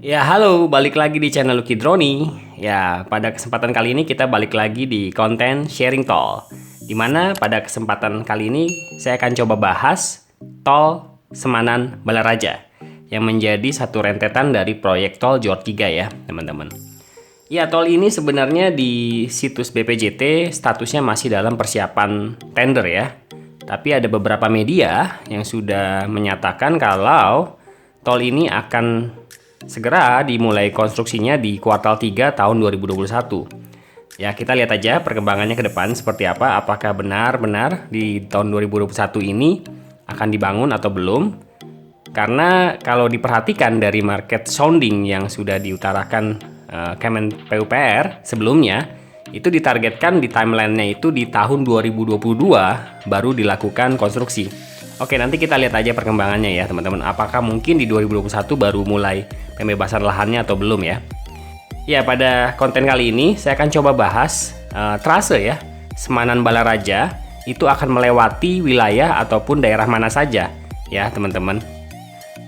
Ya, halo, balik lagi di channel Lucky Droni. Ya, pada kesempatan kali ini kita balik lagi di konten sharing tol. Dimana pada kesempatan kali ini saya akan coba bahas tol Semanan Balaraja yang menjadi satu rentetan dari proyek tol Jor 3 ya, teman-teman. Ya, tol ini sebenarnya di situs BPJT statusnya masih dalam persiapan tender ya. Tapi ada beberapa media yang sudah menyatakan kalau tol ini akan segera dimulai konstruksinya di kuartal 3 tahun 2021. Ya, kita lihat aja perkembangannya ke depan seperti apa. Apakah benar-benar di tahun 2021 ini akan dibangun atau belum? Karena kalau diperhatikan dari market sounding yang sudah diutarakan Kemen PUPR sebelumnya, itu ditargetkan di timeline-nya itu di tahun 2022 baru dilakukan konstruksi. Oke, nanti kita lihat aja perkembangannya ya teman-teman. Apakah mungkin di 2021 baru mulai pembebasan lahannya atau belum ya? Ya, pada konten kali ini saya akan coba bahas trase ya. Semanan Balaraja itu akan melewati wilayah ataupun daerah mana saja ya teman-teman.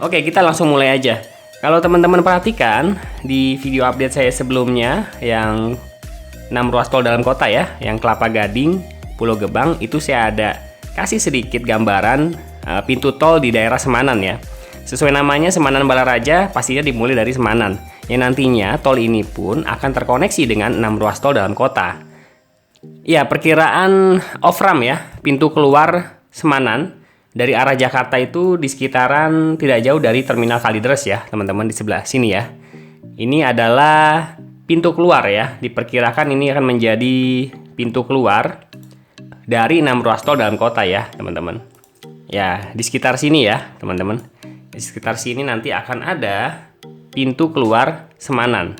Oke, kita langsung mulai aja. Kalau teman-teman perhatikan di video update saya sebelumnya yang 6 ruas tol dalam kota ya, yang Kelapa Gading, Pulau Gebang, itu saya ada kasih sedikit gambaran pintu tol di daerah Semanan ya. Sesuai namanya Semanan Balaraja, pastinya dimulai dari Semanan. Yang nantinya tol ini pun akan terkoneksi dengan 6 ruas tol dalam kota. Ya, perkiraan off-ramp ya, pintu keluar Semanan dari arah Jakarta itu di sekitaran tidak jauh dari Terminal Kalideres ya, teman-teman, di sebelah sini ya. Ini adalah pintu keluar ya, diperkirakan ini akan menjadi pintu keluar dari 6 ruas tol dalam kota ya teman-teman. Ya, di sekitar sini ya teman-teman. Di sekitar sini nanti akan ada pintu keluar Semanan.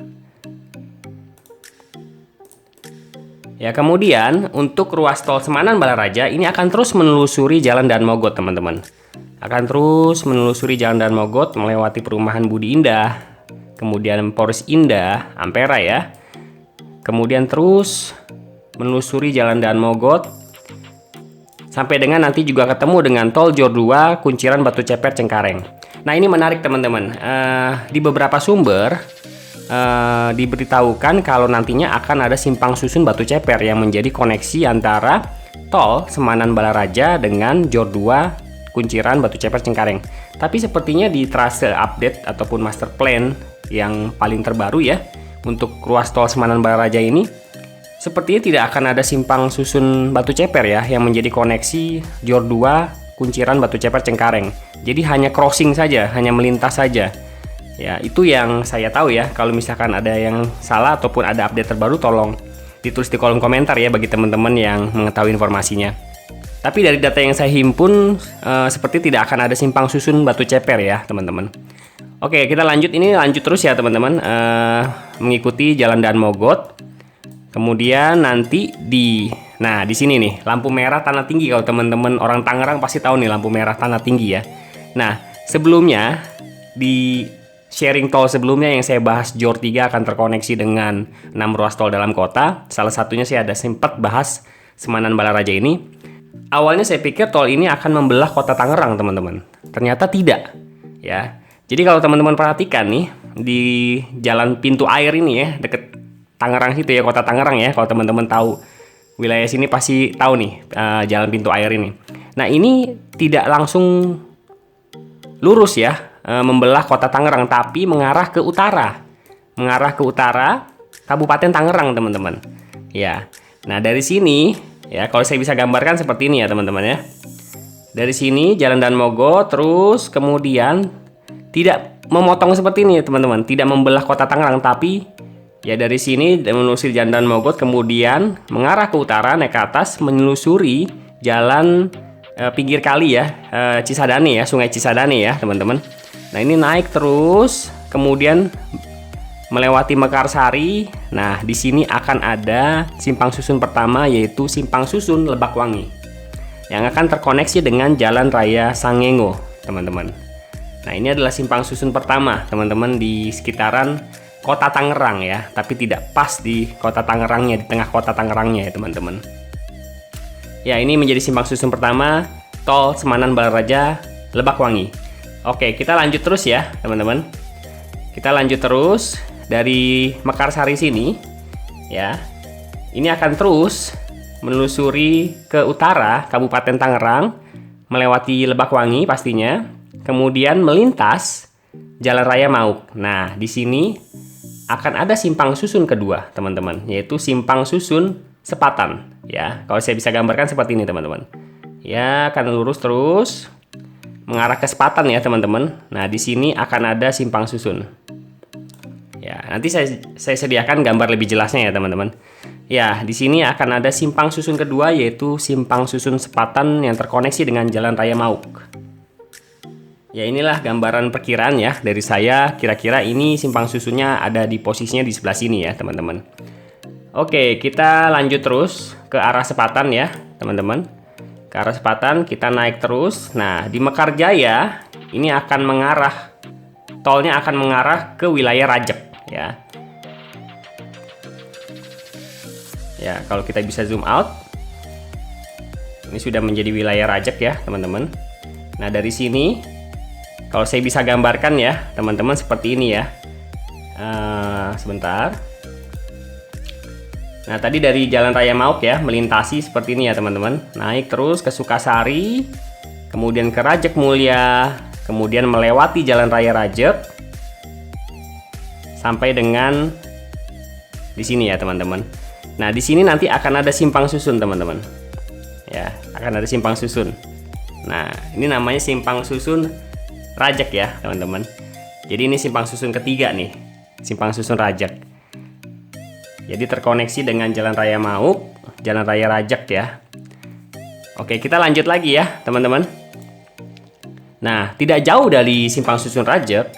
Ya, kemudian untuk ruas tol Semanan Balaraja ini akan terus menelusuri Jalan Dan Mogot teman-teman. Akan terus menelusuri Jalan Dan Mogot melewati perumahan Budi Indah, kemudian Polres Indah, Ampera ya. Kemudian terus menelusuri Jalan Dan Mogot sampai dengan nanti juga ketemu dengan tol Jor 2 Kunciran Batu Ceper Cengkareng. Nah, ini menarik teman-teman. Di beberapa sumber diberitahukan kalau nantinya akan ada simpang susun Batu Ceper yang menjadi koneksi antara tol Semanan Balaraja dengan Jor 2 Kunciran Batu Ceper Cengkareng. Tapi sepertinya di trase update ataupun master plan yang paling terbaru ya untuk ruas tol Semanan Balaraja ini, sepertinya tidak akan ada simpang susun Batu Ceper ya yang menjadi koneksi Jor 2 Kunciran Batu Ceper Cengkareng. Jadi hanya crossing saja, hanya melintas saja. Ya, itu yang saya tahu ya. Kalau misalkan ada yang salah ataupun ada update terbaru, tolong ditulis di kolom komentar ya bagi teman-teman yang mengetahui informasinya. Tapi dari data yang saya himpun, seperti tidak akan ada simpang susun Batu Ceper ya teman-teman. Oke, kita lanjut. Ini lanjut terus ya teman-teman, mengikuti Jalan Dan Mogot. Kemudian nanti di sini nih lampu merah Tanah Tinggi. Kalau teman-teman orang Tangerang pasti tahu nih lampu merah Tanah Tinggi ya. Nah, sebelumnya di sharing tol sebelumnya yang saya bahas Jor 3 akan terkoneksi dengan 6 ruas tol dalam kota. Salah satunya saya ada sempat bahas Semanan Balaraja ini. Awalnya saya pikir tol ini akan membelah kota Tangerang teman-teman. Ternyata tidak ya. Jadi kalau teman-teman perhatikan nih di jalan pintu air ini ya, deket Tangerang situ ya, kota Tangerang ya. Kalau teman-teman tahu wilayah sini pasti tahu nih jalan pintu air ini. Nah, ini tidak langsung lurus ya membelah kota Tangerang, tapi mengarah ke utara. Mengarah ke utara Kabupaten Tangerang, teman-teman. Ya. Nah, dari sini ya, kalau saya bisa gambarkan seperti ini ya, teman-teman ya. Dari sini Jalan Dan Mogot terus kemudian tidak memotong seperti ini ya, teman-teman. Tidak membelah kota Tangerang, tapi ya dari sini menelusuri Jalan Dan Mogot kemudian mengarah ke utara naik ke atas menelusuri jalan pinggir kali ya, Cisadane ya, Sungai Cisadane ya, teman-teman. Nah, ini naik terus kemudian melewati Mekarsari. Nah, di sini akan ada simpang susun pertama yaitu simpang susun Lebakwangi yang akan terkoneksi dengan Jalan Raya Sangengo, teman-teman. Nah, ini adalah simpang susun pertama, teman-teman, di sekitaran kota Tangerang ya, tapi tidak pas di kota Tangerangnya, di tengah kota Tangerangnya ya teman-teman. Ya, ini menjadi simpang susun pertama tol Semanan Balaraja Lebakwangi. Oke, kita lanjut terus ya teman-teman. Kita lanjut terus dari Mekarsari sini ya. Ini akan terus menelusuri ke utara Kabupaten Tangerang, melewati Lebakwangi pastinya, kemudian melintas Jalan Raya Mauk. Nah, di sini akan ada simpang susun kedua, teman-teman, yaitu simpang susun Sepatan ya. Kalau saya bisa gambarkan seperti ini, teman-teman. Ya, akan lurus terus mengarah ke Sepatan ya, teman-teman. Nah, di sini akan ada simpang susun. Ya, nanti saya sediakan gambar lebih jelasnya ya, teman-teman. Ya, di sini akan ada simpang susun kedua, yaitu simpang susun Sepatan yang terkoneksi dengan Jalan Raya Mauk. Ya, inilah gambaran perkiraan ya dari saya. Kira-kira ini simpang susunnya ada di posisinya di sebelah sini ya, teman-teman. Oke, kita lanjut terus ke arah Sepatan ya, teman-teman. Ke arah Sepatan kita naik terus. Nah, di Mekarjaya ini akan mengarah, tolnya akan mengarah ke wilayah Rajek ya. Ya, kalau kita bisa zoom out, ini sudah menjadi wilayah Rajek ya, teman-teman. Nah, dari sini kalau saya bisa gambarkan ya, teman-teman, seperti ini ya. Sebentar. Nah, tadi dari Jalan Raya Mauk ya, melintasi seperti ini ya, teman-teman. Naik terus ke Sukasari, kemudian ke Rajek Mulia, kemudian melewati Jalan Raya Rajek, sampai dengan di sini ya, teman-teman. Nah, di sini nanti akan ada simpang susun, teman-teman. Ya, akan ada simpang susun. Nah, ini namanya simpang susun Rajek ya, teman-teman. Jadi ini simpang susun ketiga nih, simpang susun Rajek. Jadi terkoneksi dengan Jalan Raya Mauk, Jalan Raya Rajek ya. Oke, kita lanjut lagi ya, teman-teman. Nah, tidak jauh dari simpang susun Rajek,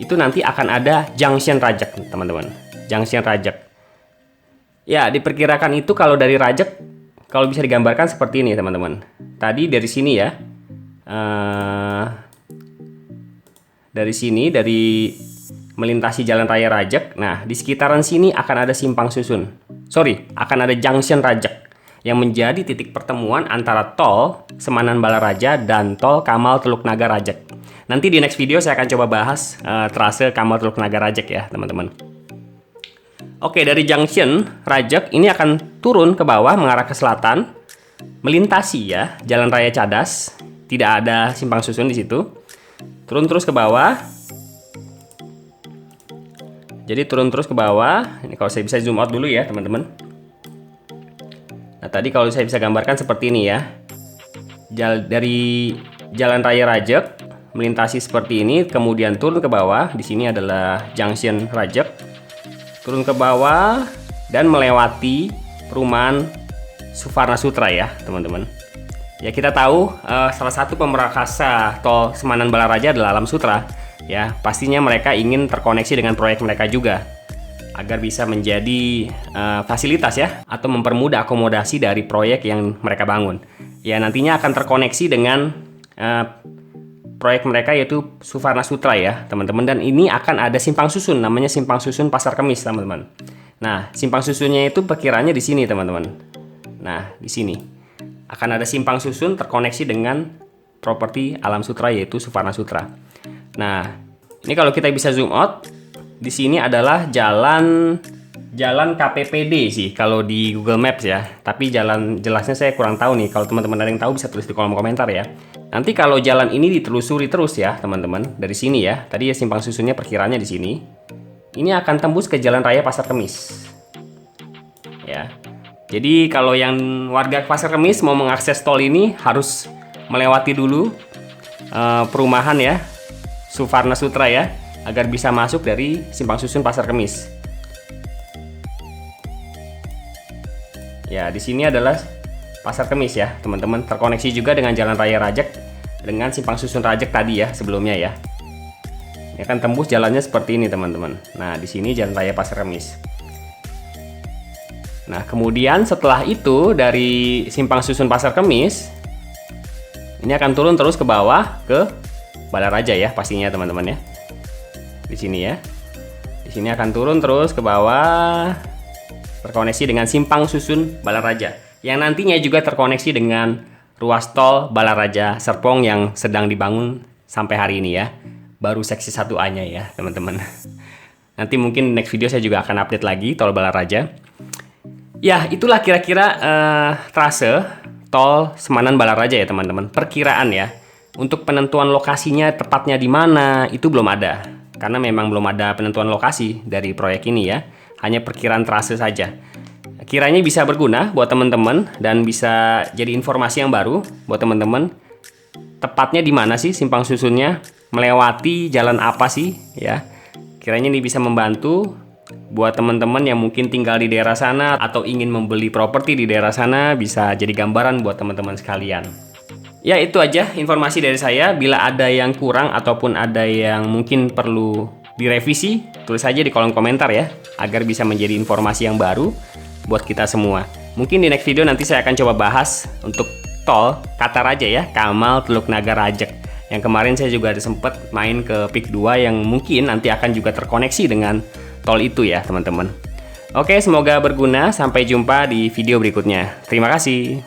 itu nanti akan ada junction Rajek, teman-teman. Junction Rajek. Ya, diperkirakan itu kalau dari Rajek, kalau bisa digambarkan seperti ini, teman-teman. Tadi dari sini ya. Dari sini, dari melintasi Jalan Raya Rajek. Nah, di sekitaran sini akan ada simpang susun. Akan ada junction Rajek yang menjadi titik pertemuan antara tol Semanan Balaraja dan tol Kamal Teluk Naga Rajek. Nanti di next video saya akan coba bahas trase Kamal Teluk Naga Rajek ya, teman-teman. Oke, dari junction Rajek ini akan turun ke bawah mengarah ke selatan, melintasi ya Jalan Raya Cadas. Tidak ada simpang susun di situ. Turun terus ke bawah. Jadi turun terus ke bawah. Ini kalau saya bisa zoom out dulu ya, teman-teman. Nah, tadi kalau saya bisa gambarkan seperti ini ya. Dari Jalan Raya Rajek melintasi seperti ini, kemudian turun ke bawah. Di sini adalah junction Rajek. Turun ke bawah dan melewati perumahan Sufarna Sutra ya, teman-teman. Ya, kita tahu salah satu pemrakasa tol Semanan Balaraja adalah Alam Sutra. Ya, pastinya mereka ingin terkoneksi dengan proyek mereka juga agar bisa menjadi fasilitas ya, atau mempermudah akomodasi dari proyek yang mereka bangun. Ya, nantinya akan terkoneksi dengan proyek mereka yaitu Sufarna Sutra ya, teman-teman. Dan ini akan ada simpang susun, namanya simpang susun Pasar Kemis, teman-teman. Nah, simpang susunnya itu perkiraannya di sini, teman-teman. Nah, di sini akan ada simpang susun terkoneksi dengan properti Alam Sutra yaitu Sufarna Sutra. Nah, ini kalau kita bisa zoom out, di sini adalah jalan KPPD sih kalau di Google Maps ya. Tapi jalan jelasnya saya kurang tahu nih. Kalau teman-teman ada yang tahu bisa tulis di kolom komentar ya. Nanti kalau jalan ini ditelusuri terus ya, teman-teman, dari sini ya. Tadi ya simpang susunnya perkiraannya di sini. Ini akan tembus ke Jalan Raya Pasar Kemis. Ya. Jadi kalau yang warga Pasar Kemis mau mengakses tol ini harus melewati dulu perumahan ya Sufarna Sutra ya, agar bisa masuk dari simpang susun Pasar Kemis. Ya, di sini adalah Pasar Kemis ya, teman-teman. Terkoneksi juga dengan Jalan Raya Rajek dengan simpang susun Rajek tadi ya sebelumnya ya. Ini akan tembus jalannya seperti ini, teman-teman. Nah, di sini Jalan Raya Pasar Kemis. Nah, kemudian setelah itu dari simpang susun Pasar Kemis ini akan turun terus ke bawah ke Balaraja ya, pastinya teman-teman ya. Di sini ya. Di sini akan turun terus ke bawah, terkoneksi dengan simpang susun Balaraja yang nantinya juga terkoneksi dengan ruas tol Balaraja Serpong yang sedang dibangun sampai hari ini ya. baru seksi 1A-nya ya teman-teman. Nanti mungkin next video saya juga akan update lagi tol Balaraja. Ya, itulah kira-kira trase tol Semanan Balaraja ya teman-teman. Perkiraan ya. Untuk penentuan lokasinya tepatnya di mana itu belum ada. Karena memang belum ada penentuan lokasi dari proyek ini ya. Hanya perkiraan trase saja. Kiranya bisa berguna buat teman-teman dan bisa jadi informasi yang baru buat teman-teman. Tepatnya di mana sih simpang susunnya? Melewati jalan apa sih ya? Kiranya ini bisa membantu buat teman-teman yang mungkin tinggal di daerah sana atau ingin membeli properti di daerah sana, bisa jadi gambaran buat teman-teman sekalian. Ya, itu aja informasi dari saya. Bila ada yang kurang ataupun ada yang mungkin perlu direvisi, tulis aja di kolom komentar ya, agar bisa menjadi informasi yang baru buat kita semua. Mungkin di next video nanti saya akan coba bahas untuk tol Kataraja ya, Kamal Teluk Naga Rajek. Yang kemarin saya juga ada sempat main ke Pik 2 yang mungkin nanti akan juga terkoneksi dengan tol itu ya teman-teman. Oke, semoga berguna. Sampai jumpa di video berikutnya. Terima kasih.